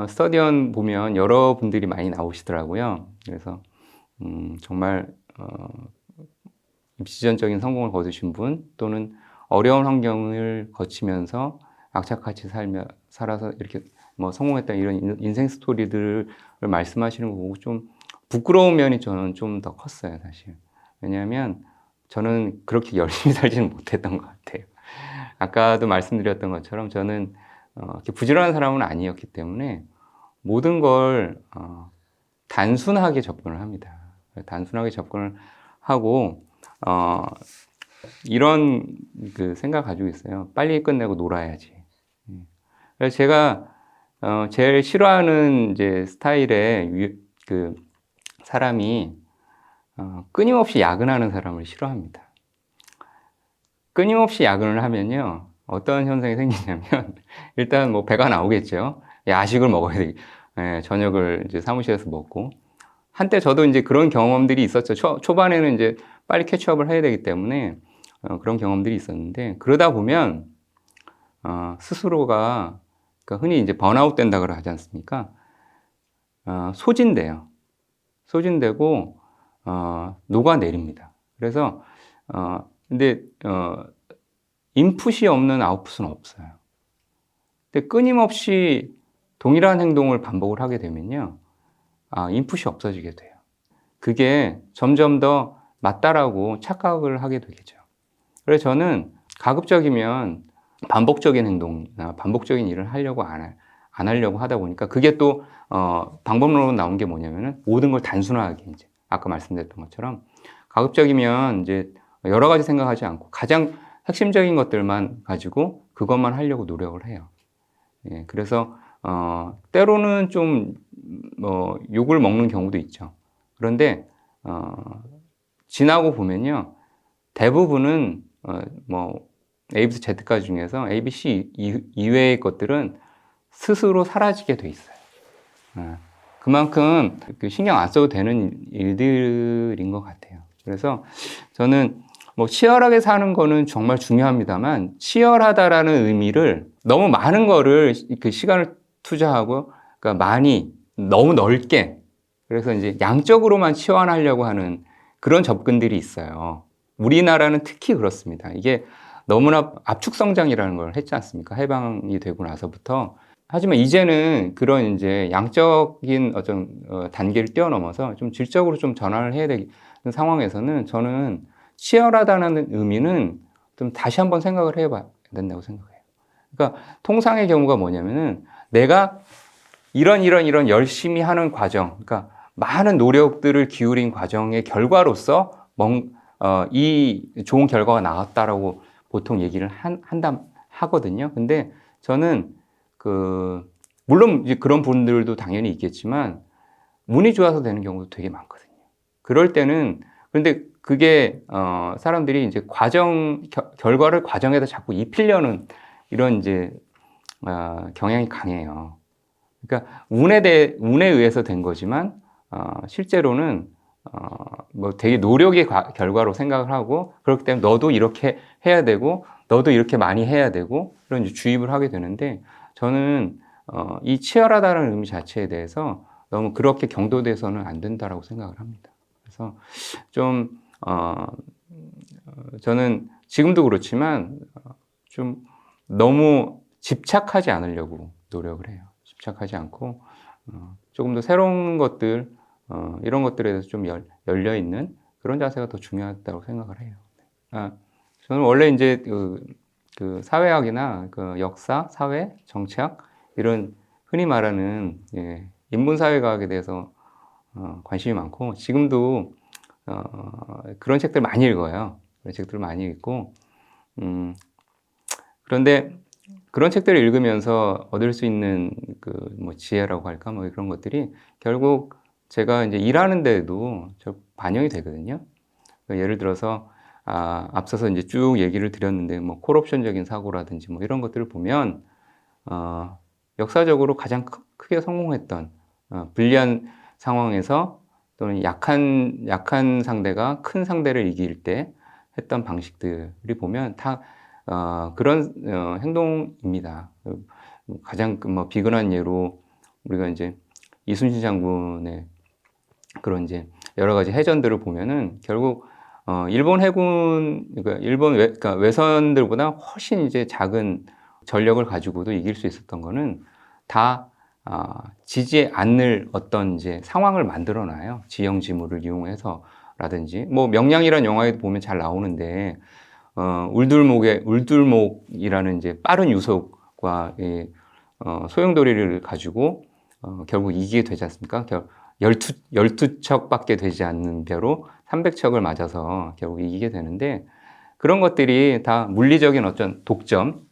스터디언 보면 여러분들이 많이 나오시더라고요. 그래서 정말 입시전적인 성공을 거두신 분 또는 어려운 환경을 거치면서 악착같이 살아서 이렇게 뭐 성공했다 이런 인생 스토리들을 말씀하시는 거 보고 좀 부끄러운 면이 저는 좀 더 컸어요, 사실. 왜냐하면 저는 그렇게 열심히 살지는 못했던 것 같아요. 아까도 말씀드렸던 것처럼 저는 이렇게 부지런한 사람은 아니었기 때문에 모든 걸 단순하게 접근을 합니다. 단순하게 접근을 하고 이런 그 생각 가지고 있어요. 빨리 끝내고 놀아야지. 그래서 제가 제일 싫어하는 이제 스타일의 그 사람이 끊임없이 야근하는 사람을 싫어합니다. 끊임없이 야근을 하면요, 어떤 현상이 생기냐면 일단 뭐 배가 나오겠죠. 야식을 먹어야 돼. 저녁을 이제 사무실에서 먹고. 한때 저도 이제 그런 경험들이 있었죠. 초반에는 이제 빨리 캐치업을 해야 되기 때문에 그런 경험들이 있었는데, 그러다 보면 스스로가 그러니까 흔히 이제 번아웃 된다고 하지 않습니까? 소진돼요. 소진되고 녹아내립니다. 그래서 근데 인풋이 없는 아웃풋은 없어요. 근데 끊임없이 동일한 행동을 반복을 하게 되면요, 인풋이 없어지게 돼요. 그게 점점 더 맞다라고 착각을 하게 되겠죠. 그래서 저는 가급적이면 반복적인 행동이나 반복적인 일을 하려고 안 하려고 하다 보니까 그게 또 방법론으로 나온 게 뭐냐면은 모든 걸 단순하게 이제 아까 말씀드렸던 것처럼 가급적이면 이제 여러 가지 생각하지 않고 가장 핵심적인 것들만 가지고 그것만 하려고 노력을 해요. 예, 그래서 때로는 좀 욕을 먹는 경우도 있죠. 그런데 지나고 보면요, 대부분은 뭐 A부터 Z까지 중에서 A, B, C 이외의 것들은 스스로 사라지게 돼 있어요. 그만큼 신경 안 써도 되는 일들인 것 같아요. 그래서 저는 뭐 치열하게 사는 거는 정말 중요합니다만, 치열하다라는 의미를 너무 많은 거를 그 시간을 투자하고, 그러니까 많이 너무 넓게, 그래서 이제 양적으로만 치환하려고 하는 그런 접근들이 있어요. 우리나라는 특히 그렇습니다. 이게 너무나 압축 성장이라는 걸 했지 않습니까? 해방이 되고 나서부터. 하지만 이제는 그런 이제 양적인 어떤 단계를 뛰어넘어서 좀 질적으로 좀 전환을 해야 되는 상황에서는 저는 치열하다는 의미는 좀 다시 한번 생각을 해봐야 된다고 생각해요. 그러니까 통상의 경우가 뭐냐면은 내가 이런 열심히 하는 과정, 그러니까 많은 노력들을 기울인 과정의 결과로서 이 좋은 결과가 나왔다라고 보통 얘기를 하거든요. 근데 저는 물론 이제 그런 분들도 당연히 있겠지만 운이 좋아서 되는 경우도 되게 많거든요. 그럴 때는 그런데 그게 사람들이 이제 결과를 과정에다 자꾸 입히려는 이런 이제 경향이 강해요. 그러니까 운에 의해서 된 거지만 실제로는 뭐 되게 노력의 결과로 생각을 하고, 그렇기 때문에 너도 이렇게 해야 되고 너도 이렇게 많이 해야 되고 그런 주입을 하게 되는데, 저는 이 치열하다는 의미 자체에 대해서 너무 그렇게 경도돼서는 안 된다라고 생각을 합니다. 그래서 좀 저는 지금도 그렇지만 좀 너무 집착하지 않으려고 노력을 해요. 집착하지 않고 조금 더 새로운 것들, 이런 것들에 대해서 좀 열려 있는 그런 자세가 더 중요하다고 생각을 해요. 저는 원래 이제 그 사회학이나 그 역사, 사회, 정치학 이런 흔히 말하는 인문사회과학에 대해서 관심이 많고, 지금도 그런 책들 많이 읽어요. 그런 책들을 많이 읽고, 그런데 그런 책들을 읽으면서 얻을 수 있는 뭐 지혜라고 할까, 뭐 그런 것들이 결국 제가 이제 일하는 데도 반영이 되거든요. 예를 들어서 앞서서 이제 쭉 얘기를 드렸는데, 뭐 콜옵션적인 사고라든지 뭐 이런 것들을 보면 역사적으로 가장 크게 성공했던 불리한 상황에서 또는 약한 상대가 큰 상대를 이길 때 했던 방식들이 보면 다 그런 행동입니다. 가장 뭐 비근한 예로 우리가 이제 이순신 장군의 그런 이제 여러 가지 해전들을 보면은 결국 일본 해군, 그러니까 외선들보다 훨씬 이제 작은 전력을 가지고도 이길 수 있었던 거는 다 지지 않을 어떤 이제 상황을 만들어 놔요. 지형지물을 이용해서라든지, 뭐 명량이라는 영화에도 보면 잘 나오는데, 울둘목이라는 이제 빠른 유속과 소용돌이를 가지고 결국 이기게 되지 않습니까? 12척밖에 되지 않는 배로 300척을 맞아서 결국 이기게 되는데, 그런 것들이 다 물리적인 어떤 독점,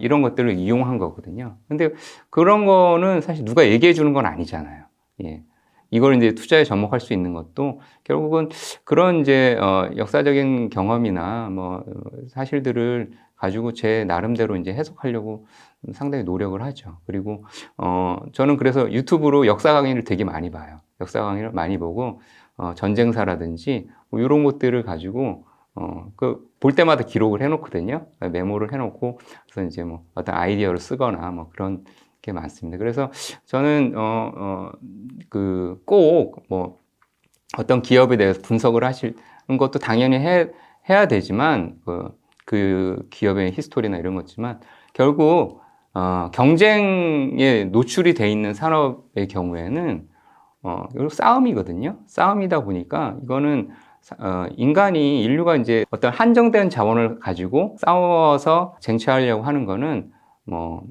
이런 것들을 이용한 거거든요. 근데 그런 거는 사실 누가 얘기해 주는 건 아니잖아요. 예. 이걸 이제 투자에 접목할 수 있는 것도 결국은 그런 이제 역사적인 경험이나 뭐 사실들을 가지고 제 나름대로 이제 해석하려고 상당히 노력을 하죠. 그리고 저는 그래서 유튜브로 역사 강의를 되게 많이 봐요. 역사 강의를 많이 보고 전쟁사라든지 뭐 이런 것들을 가지고 볼 때마다 기록을 해놓거든요. 메모를 해놓고 그래서 이제 뭐 어떤 아이디어를 쓰거나 뭐 그런 게 많습니다. 그래서 저는 꼭 뭐 어떤 기업에 대해서 분석을 하시는 것도 당연히 해야 되지만 그 기업의 히스토리나 이런 거지만 결국 경쟁에 노출이 돼 있는 산업의 경우에는 결국 싸움이거든요. 싸움이다 보니까 이거는 인류가 이제 어떤 한정된 자원을 가지고 싸워서 쟁취하려고 하는 거는 뭐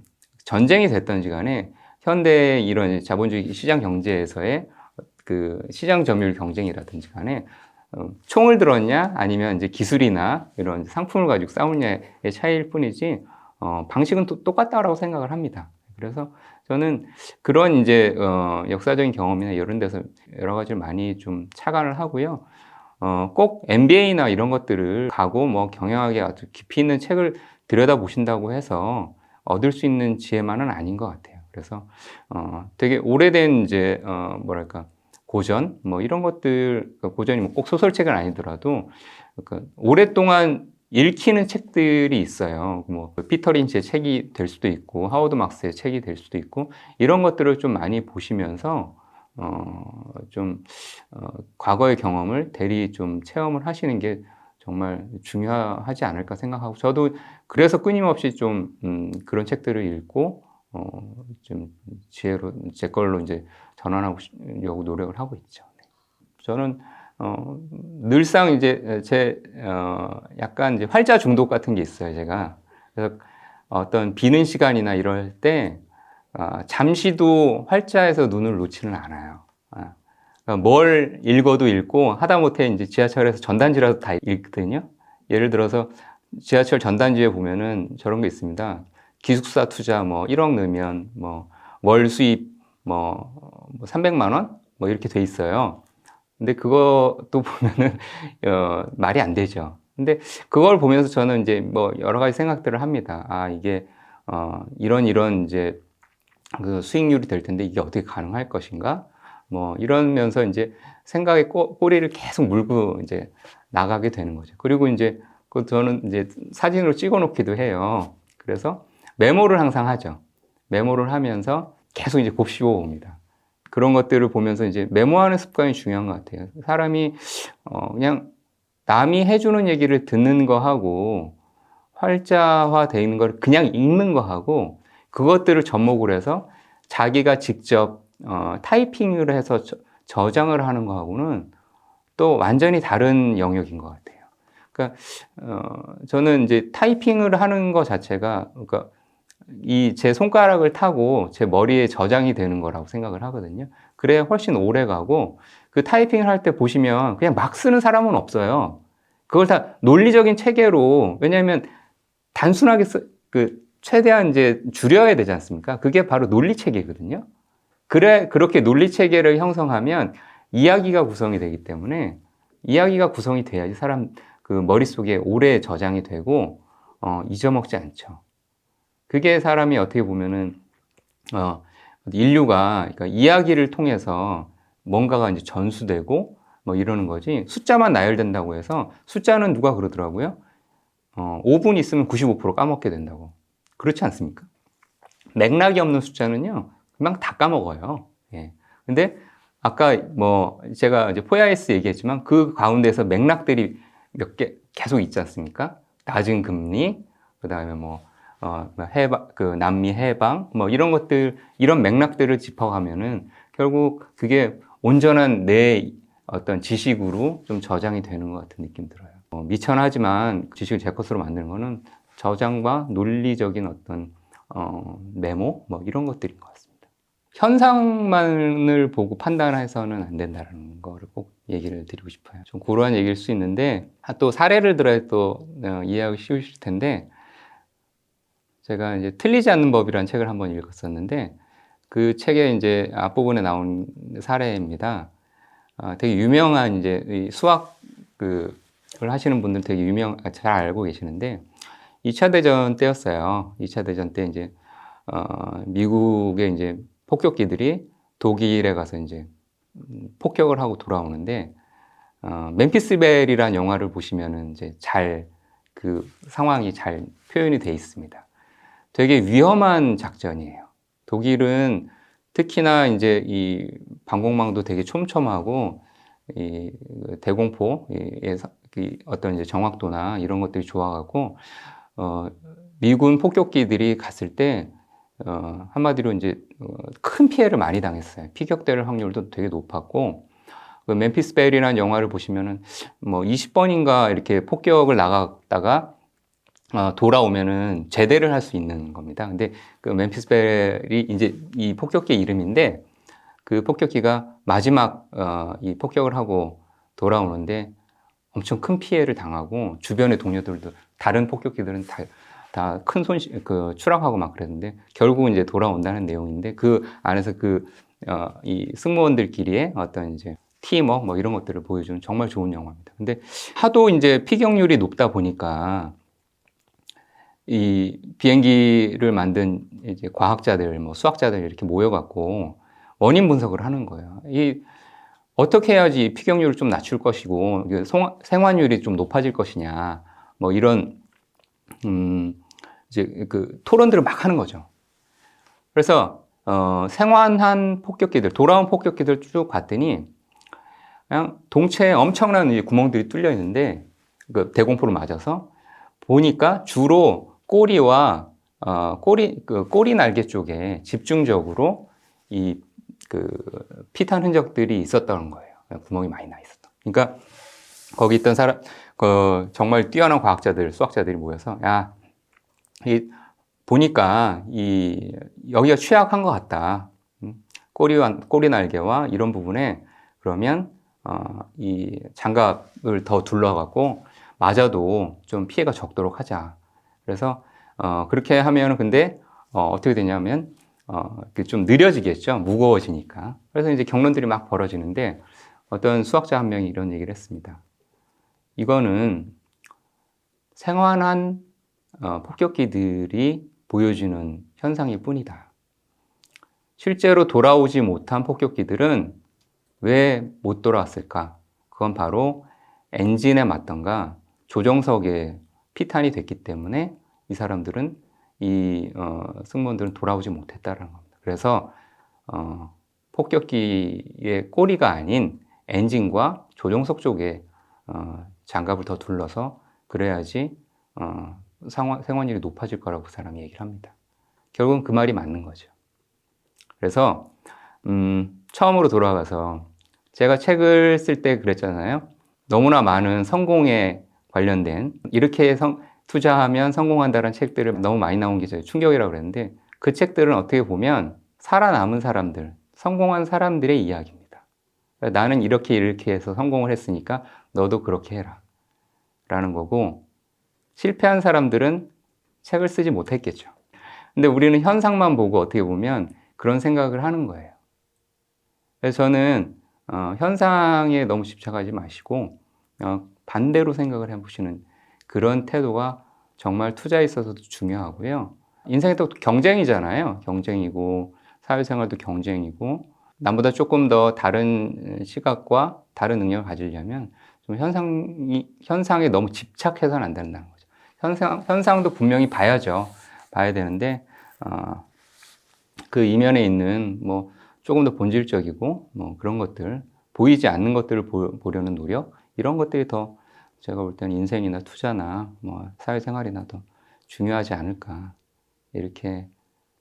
전쟁이 됐든지 간에 현대 이런 자본주의 시장 경제에서의 그 시장 점유율 경쟁이라든지 간에 총을 들었냐 아니면 이제 기술이나 이런 상품을 가지고 싸우냐의 차이일 뿐이지 방식은 또 똑같다라고 생각을 합니다. 그래서 저는 그런 이제 역사적인 경험이나 이런 데서 여러 가지를 많이 좀 착안을 하고요. 꼭 MBA나 이런 것들을 가고 뭐 경영학에 아주 깊이 있는 책을 들여다보신다고 해서 얻을 수 있는 지혜만은 아닌 것 같아요. 그래서 되게 오래된 이제 뭐랄까 고전 뭐 이런 것들, 고전이 뭐 꼭 소설책은 아니더라도 오랫동안 읽히는 책들이 있어요. 뭐 피터 린치의 책이 될 수도 있고 하워드 막스의 책이 될 수도 있고 이런 것들을 좀 많이 보시면서 과거의 경험을 대리 좀 체험을 하시는 게 정말 중요하지 않을까 생각하고 저도 그래서 끊임없이 좀 그런 책들을 읽고 좀 지혜로 제 걸로 이제 전환하려고 노력을 하고 있죠. 저는 늘상 이제 약간 이제 활자 중독 같은 게 있어요, 제가. 그래서 어떤 비는 시간이나 이럴 때 잠시도 활자에서 눈을 놓지는 않아요. 그러니까 뭘 읽어도 읽고 하다못해 이제 지하철에서 전단지라도 다 읽거든요. 예를 들어서 지하철 전단지에 보면은 저런 게 있습니다. 기숙사 투자 뭐 1억 넣으면 뭐 월 수입 뭐 300만 원? 뭐 이렇게 돼 있어요. 근데 그것도 보면은 말이 안 되죠. 근데 그걸 보면서 저는 이제 뭐 여러 가지 생각들을 합니다. 이게 이런 이제 그 수익률이 될 텐데 이게 어떻게 가능할 것인가? 뭐 이러면서 이제 생각의 꼬리를 계속 물고 이제 나가게 되는 거죠. 그리고 이제 저는 이제 사진으로 찍어 놓기도 해요. 그래서 메모를 항상 하죠. 메모를 하면서 계속 이제 곱씹어 봅니다. 그런 것들을 보면서 이제 메모하는 습관이 중요한 것 같아요. 사람이 그냥 남이 해주는 얘기를 듣는 거하고 활자화 되어 있는 걸 그냥 읽는 거하고 그것들을 접목을 해서 자기가 직접 타이핑을 해서 저장을 하는 거하고는 또 완전히 다른 영역인 것 같아요. 그러니까 저는 이제 타이핑을 하는 것 자체가 그러니까 이 제 손가락을 타고 제 머리에 저장이 되는 거라고 생각을 하거든요. 그래야 훨씬 오래 가고 그 타이핑을 할 때 보시면 그냥 막 쓰는 사람은 없어요. 그걸 다 논리적인 체계로 왜냐하면 단순하게 최대한 이제 줄여야 되지 않습니까? 그게 바로 논리 체계거든요. 그렇게 논리 체계를 형성하면 이야기가 구성이 되기 때문에 이야기가 구성이 돼야지 사람 그 머릿속에 오래 저장이 되고 잊어먹지 않죠. 그게 사람이 어떻게 보면은 인류가 그러니까 이야기를 통해서 뭔가가 이제 전수되고 뭐 이러는 거지 숫자만 나열된다고 해서 숫자는 누가 그러더라고요. 5분 있으면 95% 까먹게 된다고. 그렇지 않습니까? 맥락이 없는 숫자는요 금방 다 까먹어요. 예. 근데 아까 뭐 제가 이제 포야에스 얘기했지만 그 가운데서 맥락들이 몇 개 계속 있지 않습니까? 낮은 금리, 그다음에 뭐 해방, 그 남미 해방, 뭐 이런 것들, 이런 맥락들을 짚어가면은 결국 그게 온전한 내 어떤 지식으로 좀 저장이 되는 것 같은 느낌 들어요. 미천하지만 지식을 제 것으로 만드는 거는 저장과 논리적인 어떤 메모, 뭐 이런 것들인 것 같습니다. 현상만을 보고 판단해서는 안 된다는 거를 꼭 얘기를 드리고 싶어요. 좀 고루한 얘기일 수 있는데 또 사례를 들어야 또 이해하기 쉬우실 텐데, 제가 이제 틀리지 않는 법이라는 책을 한번 읽었었는데 그 책에 이제 앞부분에 나온 사례입니다. 되게 유명한 이제 이 수학 그걸 하시는 분들 되게 잘 알고 계시는데 2차 대전 때였어요. 2차 대전 때 이제 미국의 이제 폭격기들이 독일에 가서 이제 폭격을 하고 돌아오는데 멤피스 벨이라는 영화를 보시면은 이제 잘 그 상황이 잘 표현이 돼 있습니다. 되게 위험한 작전이에요. 독일은 특히나 이제 이 방공망도 되게 촘촘하고 이 대공포의 어떤 이제 정확도나 이런 것들이 좋아가고 미군 폭격기들이 갔을 때 한마디로 이제 큰 피해를 많이 당했어요. 피격될 확률도 되게 높았고, 그 멤피스 벨이라는 영화를 보시면은 뭐 20번인가 이렇게 폭격을 나갔다가 돌아오면은 제대를 할 수 있는 겁니다. 근데 그 멤피스 벨이 이제 이 폭격기 이름인데 그 폭격기가 마지막 이 폭격을 하고 돌아오는데 엄청 큰 피해를 당하고 주변의 동료들도 다른 폭격기들은 다 큰 추락하고 막 그랬는데 결국 이제 돌아온다는 내용인데 그 안에서 이 승무원들끼리의 어떤 이제 팀워크 뭐 이런 것들을 보여주는 정말 좋은 영화입니다. 근데 하도 이제 피격률이 높다 보니까 이 비행기를 만든 이제 과학자들, 뭐 수학자들 이렇게 모여갖고 원인 분석을 하는 거예요. 어떻게 해야지 피격률을 좀 낮출 것이고 생환율이 좀 높아질 것이냐, 뭐 이런 이제 그 토론들을 막 하는 거죠. 그래서 생환한 폭격기들, 돌아온 폭격기들 쭉 봤더니 그냥 동체에 엄청난 구멍들이 뚫려 있는데 그 대공포를 맞아서 보니까 주로 꼬리와 꼬리 날개 쪽에 집중적으로 피탄 흔적들이 있었다는 거예요. 구멍이 많이 나 있었다. 그러니까 거기 있던 정말 뛰어난 과학자들, 수학자들이 모여서 보니까 여기가 취약한 것 같다. 꼬리 날개와 이런 부분에 그러면 이 장갑을 더 둘러갖고 맞아도 좀 피해가 적도록 하자. 그래서 그렇게 하면 근데 어떻게 되냐면 좀 느려지겠죠. 무거워지니까. 그래서 이제 경론들이 막 벌어지는데 어떤 수학자 한 명이 이런 얘기를 했습니다. 이거는 생환한 폭격기들이 보여주는 현상일 뿐이다. 실제로 돌아오지 못한 폭격기들은 왜 못 돌아왔을까? 그건 바로 엔진에 맞던가 조종석에 피탄이 됐기 때문에 이 사람들은 승무원들은 돌아오지 못했다는 겁니다. 그래서 폭격기의 꼬리가 아닌 엔진과 조종석 쪽에 장갑을 더 둘러서 그래야지 생환율이 높아질 거라고 그 사람이 얘기를 합니다. 결국은 그 말이 맞는 거죠. 그래서 처음으로 돌아가서 제가 책을 쓸 때 그랬잖아요. 너무나 많은 성공에 관련된 이렇게 투자하면 성공한다는 책들을 너무 많이 나온 게 충격이라고 그랬는데 그 책들은 어떻게 보면 살아남은 사람들, 성공한 사람들의 이야기입니다. 나는 이렇게 해서 성공을 했으니까 너도 그렇게 해라 라는 거고, 실패한 사람들은 책을 쓰지 못했겠죠. 근데 우리는 현상만 보고 어떻게 보면 그런 생각을 하는 거예요. 그래서 저는 현상에 너무 집착하지 마시고 반대로 생각을 해보시는 그런 태도가 정말 투자에 있어서도 중요하고요. 인생이 또 경쟁이잖아요. 경쟁이고 사회생활도 경쟁이고 남보다 조금 더 다른 시각과 다른 능력을 가지려면 좀 현상에 너무 집착해서는 안 된다는 거죠. 현상도 분명히 봐야죠. 봐야 되는데 그 이면에 있는 뭐 조금 더 본질적이고 뭐 그런 것들, 보이지 않는 것들을 보려는 노력, 이런 것들이 더 제가 볼 때는 인생이나 투자나 뭐 사회생활이나 더 중요하지 않을까 이렇게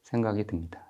생각이 듭니다.